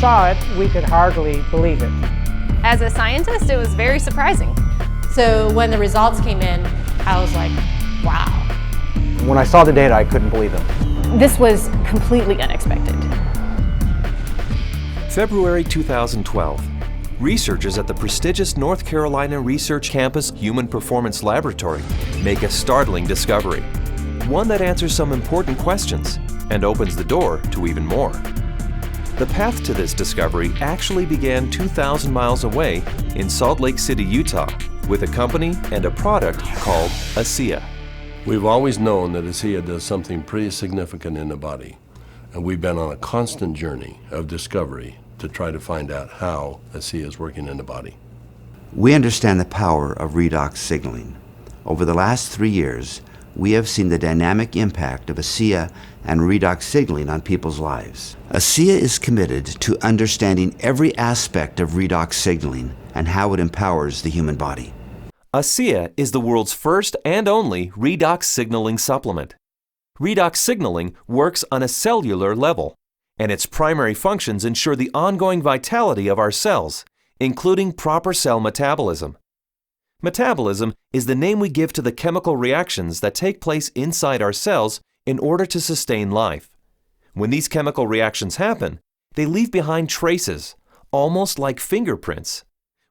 saw it, we could hardly believe it. As a scientist, it was very surprising. So when the results came in, I was like, wow. When I saw the data, I couldn't believe it. This was completely unexpected. February 2012. Researchers at the prestigious North Carolina Research Campus Human Performance Laboratory make a startling discovery. One that answers some important questions and opens the door to even more. The path to this discovery actually began 2,000 miles away in Salt Lake City, Utah, with a company and a product called ASEA. We've always known that ASEA does something pretty significant in the body, and we've been on a constant journey of discovery to try to find out how ASEA is working in the body. We understand the power of redox signaling. Over the last 3 years, we have seen the dynamic impact of ASEA and redox signaling on people's lives. ASEA is committed to understanding every aspect of redox signaling and how it empowers the human body. ASEA is the world's first and only redox signaling supplement. Redox signaling works on a cellular level, and its primary functions ensure the ongoing vitality of our cells, including proper cell metabolism. Metabolism is the name we give to the chemical reactions that take place inside our cells in order to sustain life. When these chemical reactions happen, they leave behind traces, almost like fingerprints.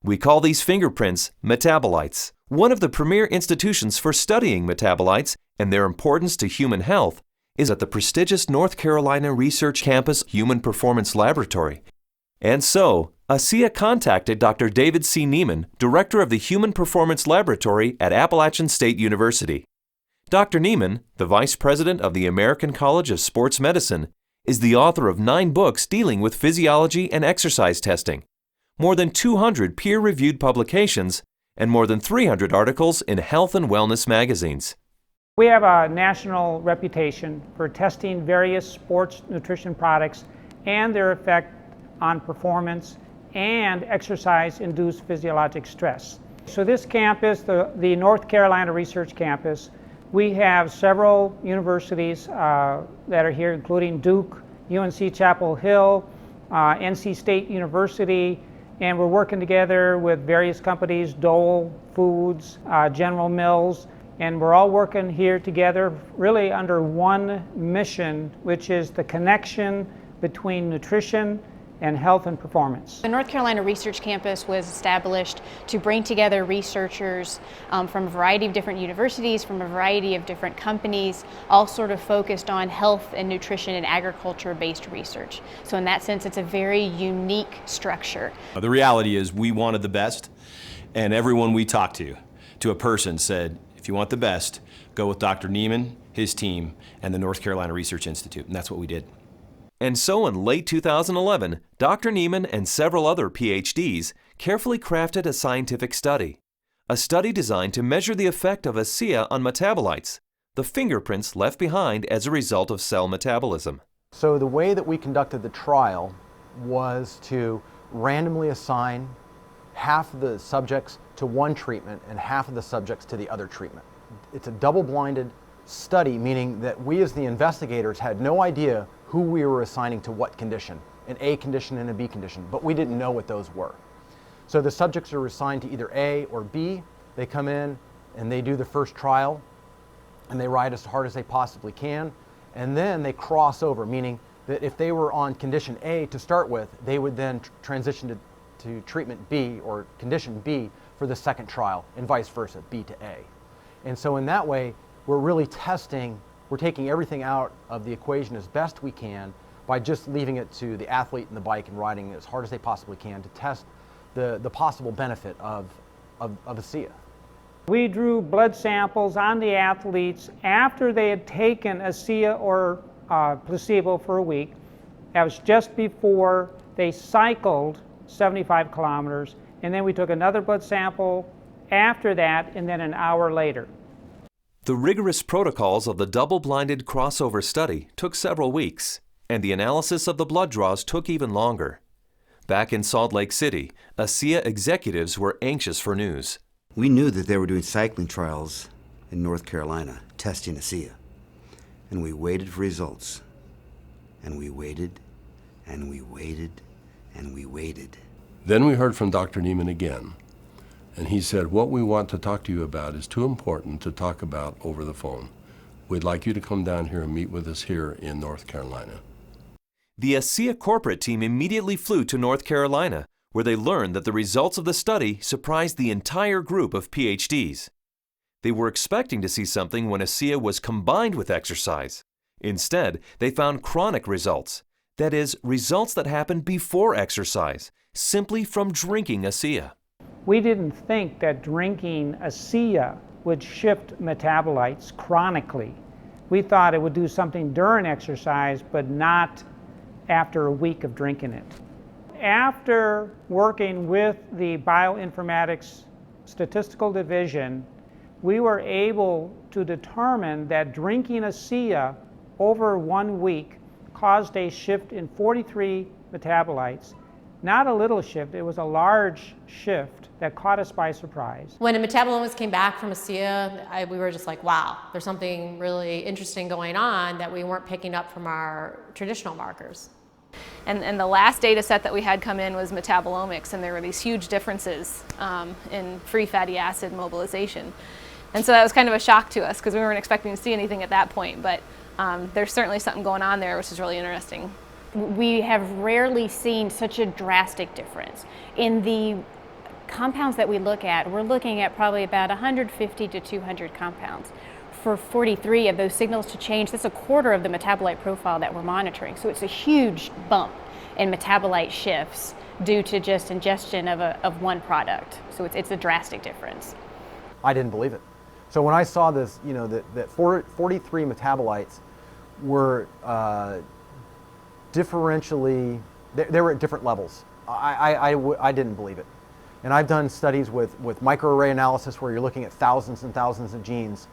We call these fingerprints metabolites. One of the premier institutions for studying metabolites and their importance to human health is at the prestigious North Carolina Research Campus Human Performance Laboratory. And so, ASEA contacted Dr. David C. Neiman, director of the Human Performance Laboratory at Appalachian State University. Dr. Neiman, the vice president of the American College of Sports Medicine, is the author of 9 books dealing with physiology and exercise testing, more than 200 peer-reviewed publications, and more than 300 articles in health and wellness magazines. We have a national reputation for testing various sports nutrition products and their effect on performance and exercise-induced physiologic stress. So this campus, the North Carolina Research Campus, we have several universities that are here, including Duke, UNC Chapel Hill, NC State University, and we're working together with various companies, Dole Foods, General Mills, and we're all working here together really under one mission, which is the connection between nutrition and health and performance. The North Carolina Research Campus was established to bring together researchers from a variety of different universities, from a variety of different companies, all sort of focused on health and nutrition and agriculture-based research. So in that sense, it's a very unique structure. The reality is we wanted the best, and everyone we talked to a person said, if you want the best, go with Dr. Neiman, his team, and the North Carolina Research Institute, and that's what we did. And so in late 2011, Dr. Neiman and several other PhDs carefully crafted a scientific study. A study designed to measure the effect of ASEA on metabolites, the fingerprints left behind as a result of cell metabolism. So the way that we conducted the trial was to randomly assign half of the subjects to one treatment and half of the subjects to the other treatment. It's a double-blinded study, meaning that we as the investigators had no idea who we were assigning to what condition, an A condition and a B condition, but we didn't know what those were. So the subjects are assigned to either A or B. They come in and they do the first trial and they ride as hard as they possibly can, and then they cross over, meaning that if they were on condition A to start with, they would then transition to treatment B or condition B for the second trial, and vice versa, B to A. And so in that way, we're really testing, we're taking everything out of the equation as best we can by just leaving it to the athlete and the bike and riding as hard as they possibly can to test the possible benefit of ASEA. We drew blood samples on the athletes after they had taken ASEA or placebo for a week. That was just before they cycled 75 kilometers, and then we took another blood sample after that, and then an hour later. The rigorous protocols of the double-blinded crossover study took several weeks, and the analysis of the blood draws took even longer. Back in Salt Lake City, ASEA executives were anxious for news. We knew that they were doing cycling trials in North Carolina, testing ASEA. And we waited for results. And we waited, and we waited, and we waited. Then we heard from Dr. Neiman again, and he said, what we want to talk to you about is too important to talk about over the phone. We'd like you to come down here and meet with us here in North Carolina. The ASEA corporate team immediately flew to North Carolina, where they learned that the results of the study surprised the entire group of PhDs. They were expecting to see something when ASEA was combined with exercise. Instead, they found chronic results. That is, results that happen before exercise, simply from drinking ASEA. We didn't think that drinking ASEA would shift metabolites chronically. We thought it would do something during exercise, but not after a week of drinking it. After working with the bioinformatics statistical division, we were able to determine that drinking ASEA over 1 week caused a shift in 43 metabolites. Not a little shift, it was a large shift that caught us by surprise. When the metabolomics came back from ASEA, we were just like, wow, there's something really interesting going on that we weren't picking up from our traditional markers. And the last data set that we had come in was metabolomics, and there were these huge differences in free fatty acid mobilization. And so that was kind of a shock to us because we weren't expecting to see anything at that point, but there's certainly something going on there which is really interesting. We have rarely seen such a drastic difference. In the compounds that we look at, we're looking at probably about 150 to 200 compounds. For 43 of those signals to change, that's a quarter of the metabolite profile that we're monitoring. So it's a huge bump in metabolite shifts due to just ingestion of one product. So it's a drastic difference. I didn't believe it. So when I saw this, you know, that 43 metabolites were differentially, they were at different levels. I didn't believe it. And I've done studies with microarray analysis where you're looking at thousands and thousands of genes,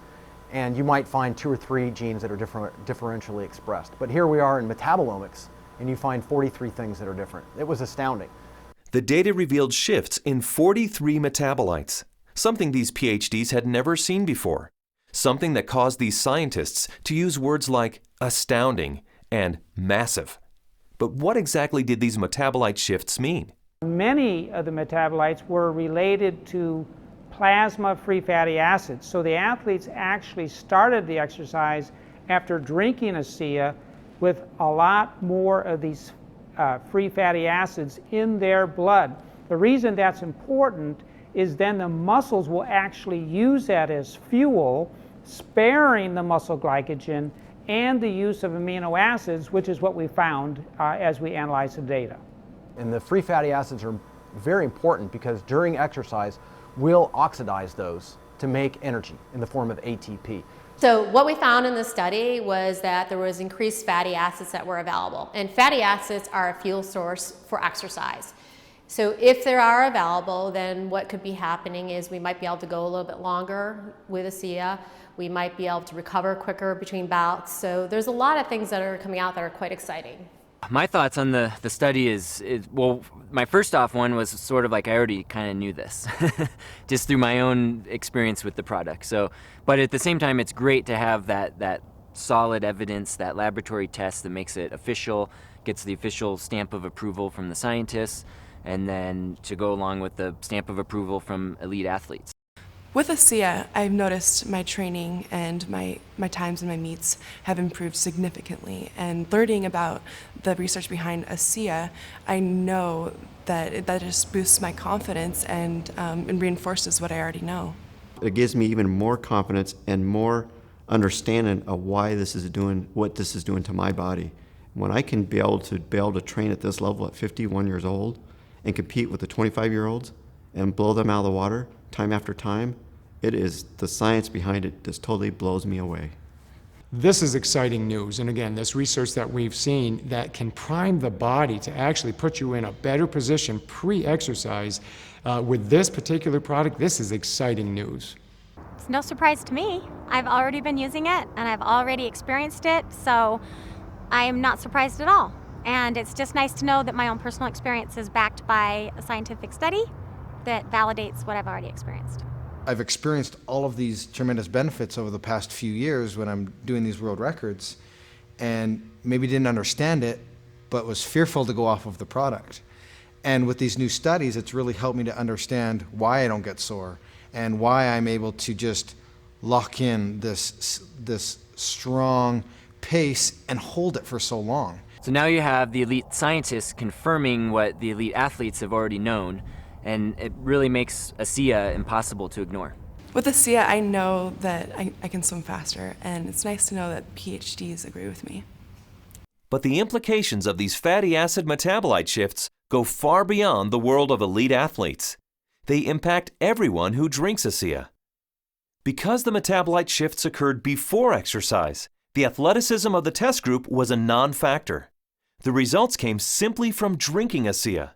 and you might find 2 or 3 genes that are differentially expressed. But here we are in metabolomics, and you find 43 things that are different. It was astounding. The data revealed shifts in 43 metabolites, something these PhDs had never seen before, something that caused these scientists to use words like astounding and massive. But what exactly did these metabolite shifts mean? Many of the metabolites were related to plasma free fatty acids. So the athletes actually started the exercise after drinking ASEA with a lot more of these free fatty acids in their blood. The reason that's important is then the muscles will actually use that as fuel, sparing the muscle glycogen and the use of amino acids, which is what we found as we analyzed the data. And the free fatty acids are very important because during exercise, we'll oxidize those to make energy in the form of ATP. So what we found in the study was that there was increased fatty acids that were available. And fatty acids are a fuel source for exercise. So if they are available, then what could be happening is we might be able to go a little bit longer with ASEA. We might be able to recover quicker between bouts. So there's a lot of things that are coming out that are quite exciting. My thoughts on the study is, well, my first off one was sort of like I already kind of knew this, just through my own experience with the product. So, but at the same time, it's great to have that solid evidence, that laboratory test that makes it official, gets the official stamp of approval from the scientists, and then to go along with the stamp of approval from elite athletes. With ASEA, I've noticed my training and my times and my meets have improved significantly. And learning about the research behind ASEA, I know that that just boosts my confidence and reinforces what I already know. It gives me even more confidence and more understanding of why this is doing what this is doing to my body. When I can be able to train at this level at 51 years old and compete with the 25-year-olds and blow them out of the water time after time, it is the science behind it just totally blows me away. This is exciting news, and again, this research that we've seen that can prime the body to actually put you in a better position pre-exercise with this particular product, this is exciting news. It's no surprise to me. I've already been using it and I've already experienced it, so I am not surprised at all. And it's just nice to know that my own personal experience is backed by a scientific study that validates what I've already experienced. I've experienced all of these tremendous benefits over the past few years when I'm doing these world records, and maybe didn't understand it, but was fearful to go off of the product. And with these new studies, it's really helped me to understand why I don't get sore and why I'm able to just lock in this strong pace and hold it for so long. So now you have the elite scientists confirming what the elite athletes have already known, and it really makes ASEA impossible to ignore. With ASEA, I know that I can swim faster, and it's nice to know that PhDs agree with me. But the implications of these fatty acid metabolite shifts go far beyond the world of elite athletes. They impact everyone who drinks ASEA. Because the metabolite shifts occurred before exercise, the athleticism of the test group was a non-factor. The results came simply from drinking ASEA.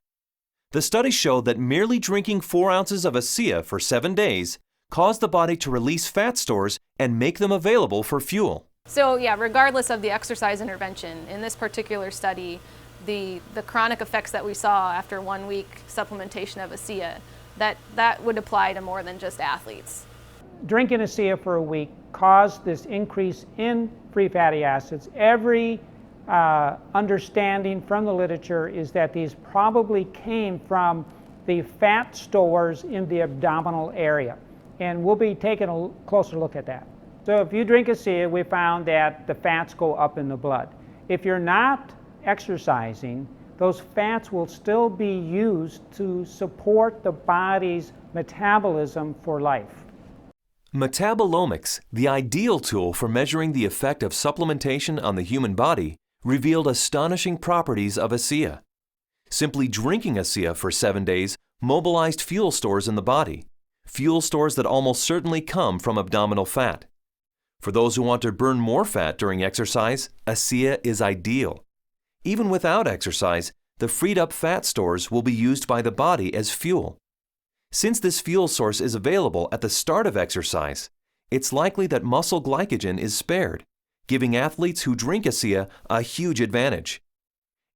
The study showed that merely drinking 4 ounces of ASEA for 7 days caused the body to release fat stores and make them available for fuel. So yeah, regardless of the exercise intervention, in this particular study, the chronic effects that we saw after 1 week supplementation of ASEA, that would apply to more than just athletes. Drinking ASEA for a week caused this increase in free fatty acids. Every understanding from the literature is that these probably came from the fat stores in the abdominal area. And we'll be taking a closer look at that. So if you drink ASEA, we found that the fats go up in the blood. If you're not exercising, those fats will still be used to support the body's metabolism for life. Metabolomics, the ideal tool for measuring the effect of supplementation on the human body, revealed astonishing properties of ASEA. Simply drinking ASEA for 7 days mobilized fuel stores in the body, fuel stores that almost certainly come from abdominal fat. For those who want to burn more fat during exercise, ASEA is ideal. Even without exercise, the freed up fat stores will be used by the body as fuel. Since this fuel source is available at the start of exercise, it's likely that muscle glycogen is spared, giving athletes who drink ASEA a huge advantage.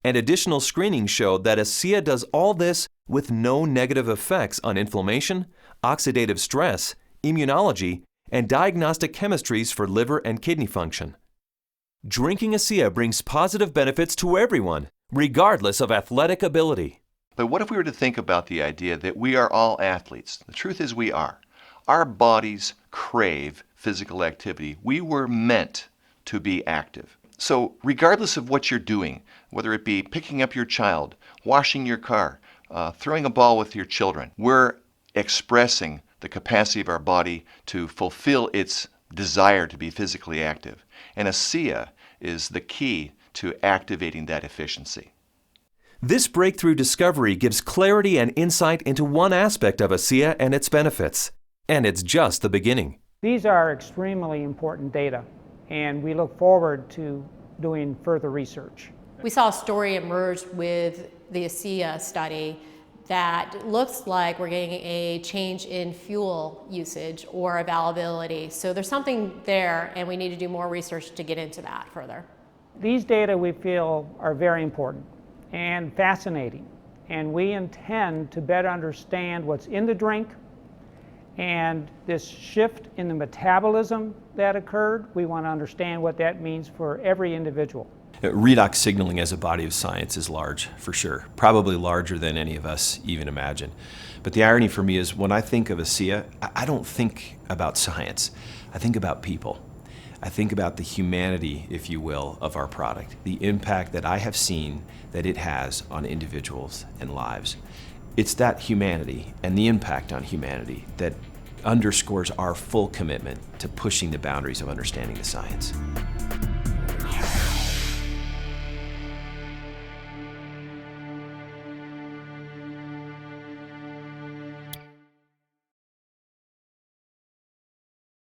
And additional screening showed that ASEA does all this with no negative effects on inflammation, oxidative stress, immunology, and diagnostic chemistries for liver and kidney function. Drinking ASEA brings positive benefits to everyone, regardless of athletic ability. But what if we were to think about the idea that we are all athletes? The truth is we are. Our bodies crave physical activity. We were meant to be active. So regardless of what you're doing, whether it be picking up your child, washing your car, throwing a ball with your children, we're expressing the capacity of our body to fulfill its desire to be physically active. And ASEA is the key to activating that efficiency. This breakthrough discovery gives clarity and insight into one aspect of ASEA and its benefits. And it's just the beginning. These are extremely important data, and we look forward to doing further research. We saw a story emerge with the ASEA study that looks like we're getting a change in fuel usage or availability. So there's something there, and we need to do more research to get into that further. These data we feel are very important and fascinating, and we intend to better understand what's in the drink and this shift in the metabolism that occurred. We want to understand what that means for every individual. Redox signaling as a body of science is large, for sure. Probably larger than any of us even imagine. But the irony for me is when I think of ASEA, I don't think about science. I think about people. I think about the humanity, if you will, of our product, the impact that I have seen that it has on individuals and lives. It's that humanity and the impact on humanity that underscores our full commitment to pushing the boundaries of understanding the science.